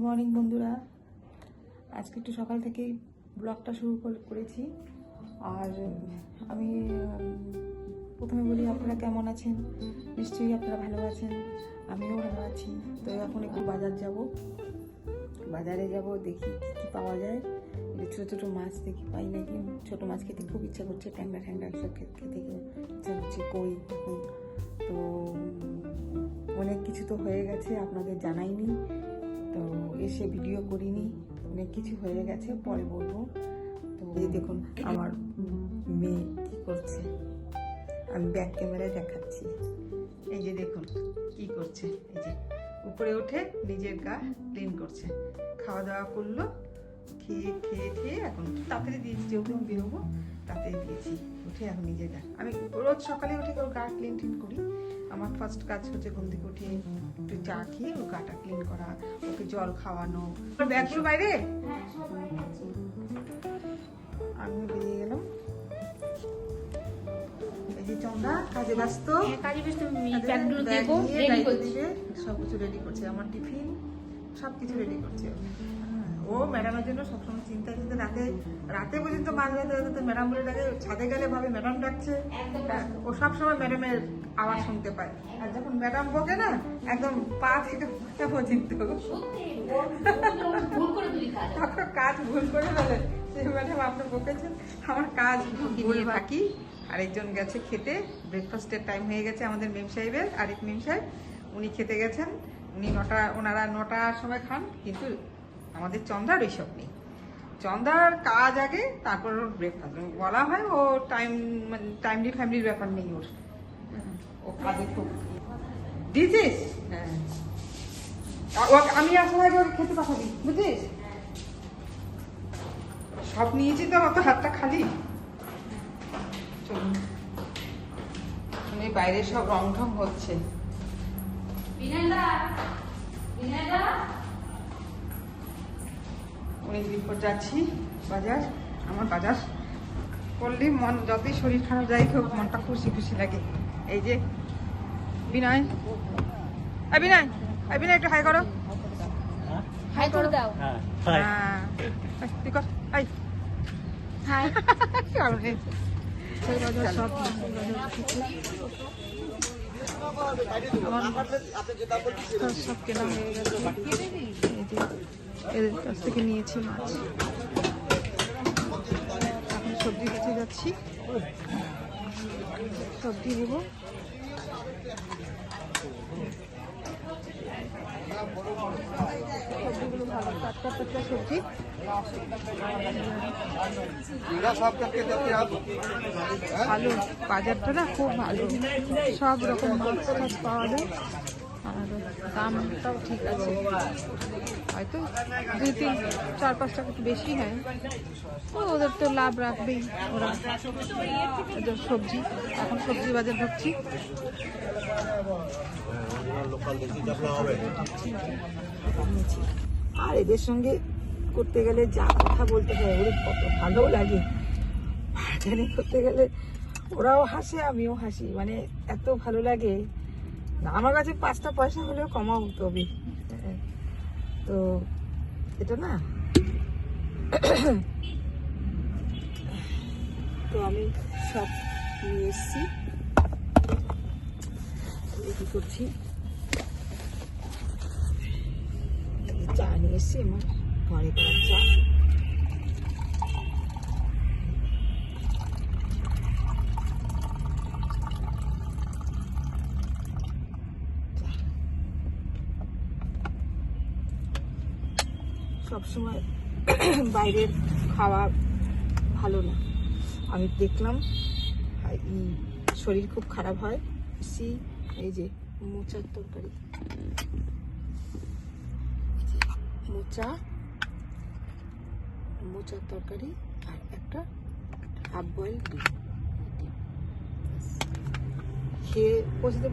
Morning বন্ধুরা, আজকে একটু সকাল থেকেই ব্লগটা শুরু করেছি। আর আমি প্রথমে বলি, আপনারা কেমন আছেন? নিশ্চয়ই আপনারা ভালো আছেন, আমিও ভালো আছি। তো এখন একটু বাজারে যাব, দেখি কী পাওয়া যায়। ছোটো ছোটো মাছ দেখি পাই নাকি। ছোটো মাছ খেতে খুব ইচ্ছা করছে, ট্যাংরা এসব খেতে ইচ্ছা করছে। কই এখন তো অনেক কিছু তো হয়ে গেছে, আপনাদের জানাইনি, তো এসে ভিডিও করিনি। অনেক কিছু হয়ে গেছে, পরে বলবো। তো এই দেখুন আমার মেয়ে কি করছে, আমি ব্যাক ক্যামেরায় দেখাচ্ছি। এই যে দেখুন কি করছে, এই যে উপরে উঠে নিজের গা ক্লিন করছে। খাওয়া দাওয়া করলো, খেয়ে এখন তাড়াতাড়ি দিয়েছি, যেহেতু আমি বেরোবো তাড়াতাড়ি দিয়েছি। উঠে এখন নিজের গা, আমি রোজ সকালে উঠে ওর গা ক্লিন করি। আমার ফার্স্ট কাজ হচ্ছে ঘুম থেকে উঠে একটু চা খেয়ে ওর গাটা ক্লিন করা, ওকে জল খাওয়ানো। ব্যাগগুলো বাইরে, আমি বেরিয়ে গেলাম। এই যে চন্দা কাজে ব্যস্ত, সবকিছু রেডি করছে, আমার টিফিন সবকিছু রেডি করছে। ও ম্যাডামের জন্য সবসময় চিন্তা রাতে পর্যন্ত মাঝ রাতে ম্যাডাম বলে ডাকে। ছাদে গেলে ভাবে ম্যাডাম ডাকছে, ও সবসময় ম্যাডামের আওয়াজ শুনতে পায়। আর যখন ম্যাডাম বকে না, একদম পা থেকে পর্যন্ত তখন কাজ ভুল করে ফেলে। সে ম্যাডাম আপনি বকেছেন, আমার কাজ ভুল বাকি। আরেকজন গেছে খেতে, ব্রেকফাস্টের টাইম হয়ে গেছে আমাদের মেম সাহেবের। আরেক মেম সাহেব উনি খেতে গেছেন, ওনারা 9টার সময় খান। কিন্তু আমাদের চন্দ্রার ওইসব নেই, চন্দ্রার কাজ আগে, তারপর ওর ব্রেকফাস্ট। বলা হয় ও টাইমলি ফ্যামিলির ব্যাপার নেই ওর, ও কাজে খুব দিয়েছিস। হ্যাঁ, আমি আসলে ওকে খেতে পাঠাবি, বুঝছিস? সব নিয়েছি তো, অত হাতটা খালি। চলুন, বাইরে সব রং ঢং হচ্ছে। অনেকদিন পর যাচ্ছি বাজার। আমার বাজার করলে মন, যতই শরীর খারাপ যাই হোক, মনটা খুশি লাগে। এই যে বিনয়, বিনয় একটু হাই করো, হাই করে দাও। তুই কর হাই। সব কেনা হয়ে গেছে, এদের কাছ থেকে নিয়েছি মাছ। এখন সবজি কাছে যাচ্ছি, সবজি নেব। সবজিগুলো ভালো, টাটকা সবজি। ভালো বাজারটা না, খুব ভালো, সব রকম মাছ পাওয়া যায়। আর দামটাও ঠিক আছে, হয়তো 2-3-4-5 টাকা একটু বেশি হয়। ওদের তো লাভ রাখবেই ওরা, ওদের সবজি। এখন সবজি বাজার ঢুকছি। আর এদের সঙ্গে করতে গেলে যা কথা বলতে হয়, ওদের কত ভালো লাগে। বাজারে করতে গেলে ওরাও হাসে, আমিও হাসি, মানে এত ভালো লাগে। আমার কাছে 5টা পয়সা হলেও কমাও তবে। তো এটা না, তো আমি সব নিয়ে এসছি। কি করছি, চা নিয়ে এসছি, আমার ঘরে করার চা। সবসময় বাইরের খাওয়া ভালো না, আমি দেখলাম শরীর খুব খারাপ হয়। এই যে মোচার তরকারি, মোচার তরকারি, আর একটা হাফ বয়েল ডিম। খেয়ে পৌঁছতে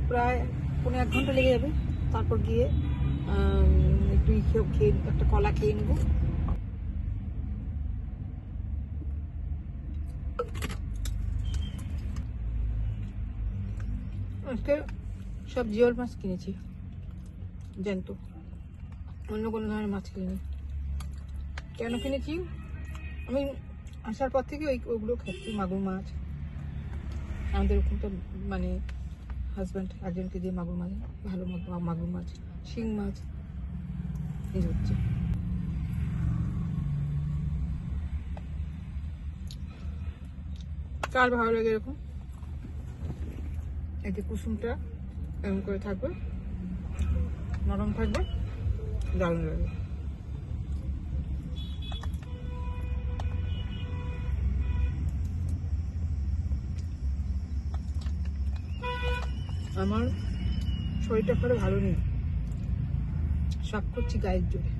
প্রায় 1.5 ঘন্টা লেগে যাবে। তারপর গিয়ে একটু খেয়ে একটা কলা খেয়ে নেব। আজকে সব জিওল মাছ কিনেছি, জ্যান্ত। অন্য কোনো ধরনের মাছ কিনি। কেন কিনেছি, আমি আসার পর থেকে ওগুলো খাচ্ছি, মাগুর মাছ। আমাদের ওখানটা মানে হাজব্যান্ড একজনকে দিয়ে মাগুর মাছ, ভালো মাগুর মাছ, শিং মাছ এই হচ্ছে। কার ভালো লাগে এরকম, এই যে কুসুমটা এরকম করে থাকবে, নরম থাকবে, দারুণ লাগে। আমার শরীরটা করে ভালো নেই, সব করছি গায়ের জোরে।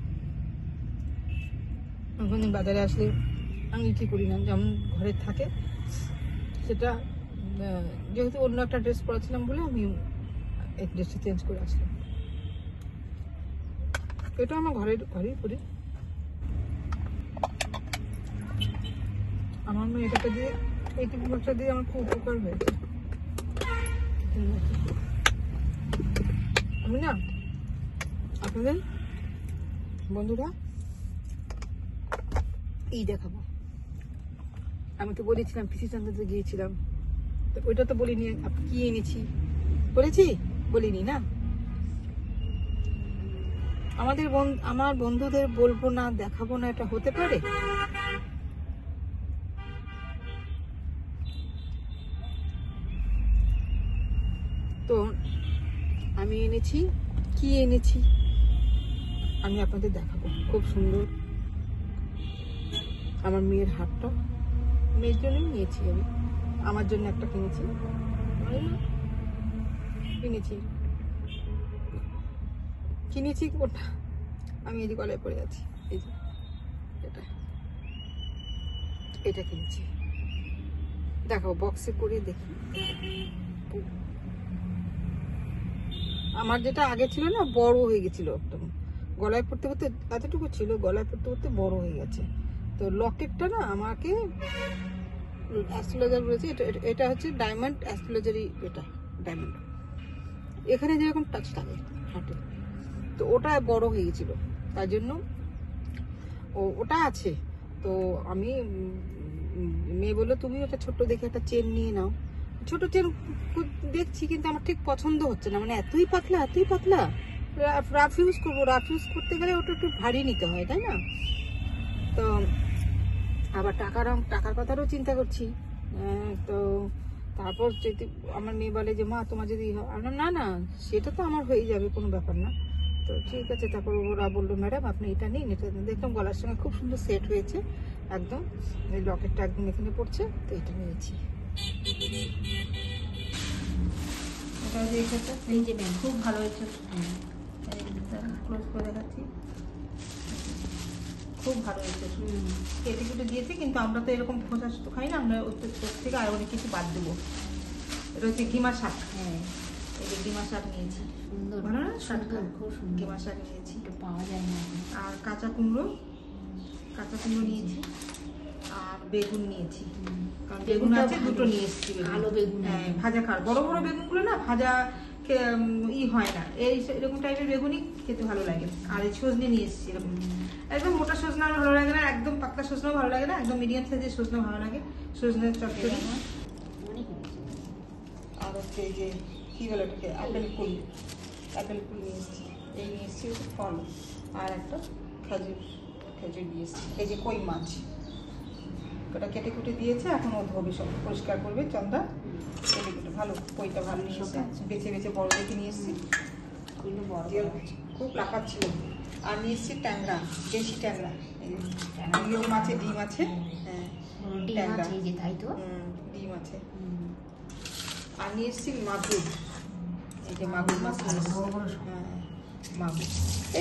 ওখানে বাজারে আসলে আমি কি করি না, যেমন ঘরে থাকে সেটা, যেহেতু অন্য একটা ড্রেস পরেছিলাম বলে আমি এই ড্রেসটা চেঞ্জ করে আসলাম। এটা আমার ঘরেই পরি। আমার মেয়েটাকে দিয়ে এই টিফিনটা দিয়ে আমার খুব উপকার হয়েছে। আমি না আপনাদের বন্ধুরা এই দেখাবো। আমি তো বলেছিলাম পিসি চান্দাতে গিয়েছিলাম, তো ওইটা তো বলিনি কি এনেছি, বলেছি বলিনি না। আমার বন্ধুদের বলবো না, দেখাবো না, এটা হতে পারে? তো আমি এনেছি, কি এনেছি আমি আপনাদের দেখাবো। খুব সুন্দর আমার মেয়ের হারটা, মেয়ের জন্যই নিয়েছি আমি, আমার জন্য একটা কিনেছি, কিনেছি ওটা আমি এই যে গলায় পড়ে আছি, এই যে এটা কিনেছি, দেখাবো বক্সে করে দেখি। আমার যেটা আগে ছিল না বড় হয়ে গেছিল একদম, গলায় পড়তে পড়তে এতটুকু ছিল, গলায় পড়তে পড়তে বড় হয়ে গেছে। তো লকেটটা না আমাকে অ্যাস্ট্রোলজার বলেছে, এটা হচ্ছে ডায়মন্ড অ্যাস্ট্রোলজারি, এটা ডায়মন্ড এখানে যেরকম টাচ থাকে হাঁটে, তো ওটা বড় হয়ে গেছিল, তাই জন্য ওটা আছে। তো আমি মেয়ে বললো তুমি ওটা ছোট্ট দেখে একটা চেন নিয়ে নাও। ছোট চেন দেখছি কিন্তু আমার ঠিক পছন্দ হচ্ছে না, মানে এতই পাতলা রাফ ইউজ করবো, রাফ ইউজ করতে গেলে ওটা একটু ভারী নিতে হয়, তাই না? তো আবার টাকার কথাটাও চিন্তা করছি। তো তারপর যদি আমার মেয়ে বলে যে মা তোমার যদি না সেটা তো আমার হয়ে যাবে, কোনো ব্যাপার না। তো ঠিক আছে, তারপর ওরা বললো ম্যাডাম আপনি এটা নিন, এটা দেখলাম গলার সঙ্গে খুব সুন্দর সেট হয়েছে, একদম এই লকেটটা একদম এখানে পড়ছে, তো এটা নিয়েছি। খুব ভালো হয়েছে, ক্লোজ করে দেখাচ্ছি, খুব ভালো হয়েছে। কেটে কুটে দিয়েছে, কিন্তু আমরা তো এরকম খোসা তো খাই না, আমরা ওর থেকে আর অনেক কিছু বাদ দেবো। এটা হচ্ছে ঘিমা শাক, হ্যাঁ এই যে ঘিমা শাক নিয়েছি, সুন্দর ভালো না শাকটা, খুব সুন্দর ঘিমা শাক নিয়েছি, পাওয়া যায় না। আর কাঁচা কুমড়ো নিয়েছি, আর বেগুন নিয়েছি, কারণ বেগুন আছে দুটো নিয়ে এসেছি, ভালো বেগুন, হ্যাঁ ভাজা খাওয়ার, বড় বড় বেগুনগুলো না ভাজা হয় না, এরকম টাইপের বেগুনই খেতে ভালো লাগে। আর এই সজনে নিয়ে এসেছি, এরকম একদম মোটা সজনা আমার ভালো লাগে না, একদম পাতলা সজনাও ভালো লাগে না, একদম মিডিয়াম সাইজের সজনা ভালো লাগে, সজনের চচ্চড়ি। আর হচ্ছে এই যে কি বলে ওটাকে, আপেল ফুল নিয়ে এসেছি, এই নিয়ে এসেছি ফল, আর একটা খেজুর নিয়ে এসেছি। এই যে কই মাছ, ওটা কেটে কুটে দিয়েছে, এখন ও ধোবে, সব পরিষ্কার করবে চন্দা, কেটে কুটে ভালো, কইটা ভালো নিয়ে এসে বেছে বড় দেখে নিয়ে এসেছি, খুব লাফাত ছিল। আর নিয়ে এসেছি ট্যাংরা, দেশি ট্যাংরা, ইংরেজি মাছের ডিম আছে, হ্যাঁ ট্যাংরা, তাই তো ডিম আছে। আর নিয়ে এসেছি মাগুর, এই যে মাগুর মাছ, হ্যাঁ মাগুর,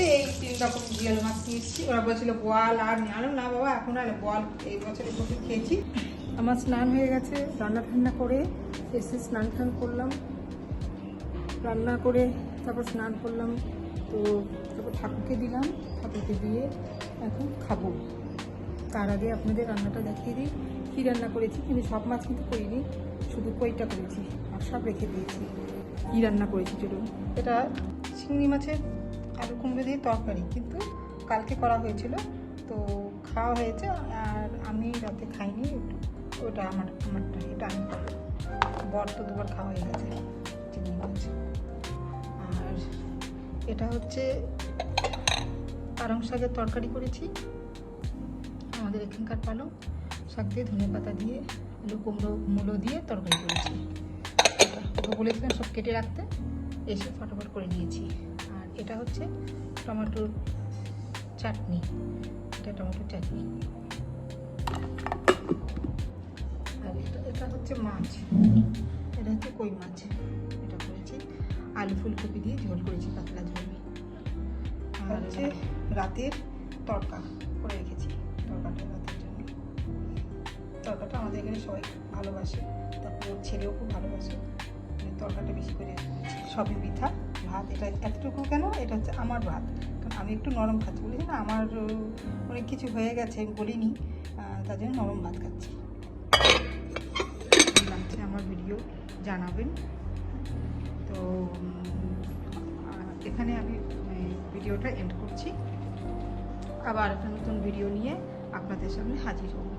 এই 3 রকম জিয়াল মাছ নিয়ে এসেছি। ওরা বলছিল বোয়াল, আর আনো না বাবা, এখন আর বোয়াল এই বছরের প্রচুর খেয়েছি। আমার স্নান হয়ে গেছে, রান্না করে এসে স্নান করলাম, রান্না করে তারপর স্নান করলাম, তো তারপর ঠাকুরকে দিলাম, ঠাকুরকে দিয়ে এখন খাবো। তার আগে আপনাদের রান্নাটা দেখিয়ে দিই, কী রান্না করেছি, কিন্তু সব মাছ কিন্তু করিনি, শুধু কইটা করেছি, আর সব রেখে দিয়েছি। কী রান্না করেছি চলুন, এটা চিংড়ি মাছের আলু কুমড়ো দিয়ে তরকারি, কিন্তু কালকে করা হয়েছিল, তো খাওয়া হয়েছে। আর আমি রাতে খাইনি, ওটা আমারটা, এটা আমি খাবো। বর তো দুবার খাওয়া হয়ে গেছে চিংড়ি মাছ। আর এটা হচ্ছে পালং শাকের তরকারি করেছি, আমাদের এখানকার পালং শাক দিয়ে ধনে পাতা দিয়ে আলু কুমড়ো মূলো দিয়ে তরকারি করেছি। ওকে বলেছিলাম সব কেটে রাখতে, এসে ফটাফট করে দিয়েছি। আর এটা হচ্ছে টমেটোর চাটনি, এটা টমেটোর চাটনি। আর এটা হচ্ছে মাছ, এটা হচ্ছে কই মাছ, এটা করেছি। আলু ফুলকপি দিয়ে ঝোল করেছি, পাতলা ঝোল। আর হচ্ছে রাতের তড়কা করে রেখেছি, তড়কাটা রাতের জন্য। তড়কাটা আমাদের এখানে সবাই ভালোবাসে, তারপর ওর ছেলেও খুব ভালোবাসে, তড়কাটা বেশি করে করেছি। সবই পিঠা ভাত, এটা এতটুকু কেন, এটা হচ্ছে আমার ভাত, কারণ আমি একটু নরম খাচ্ছি, বলেছি না আমার অনেক কিছু হয়ে গেছে, আমি বলিনি, তার জন্য নরম ভাত খাচ্ছি। লাগছে আমার ভিডিও জানাবেন। তো এখানে আমি ভিডিওটা এন্ড করছি, আবার একটা নতুন ভিডিও নিয়ে আপনাদের সামনে হাজির হব।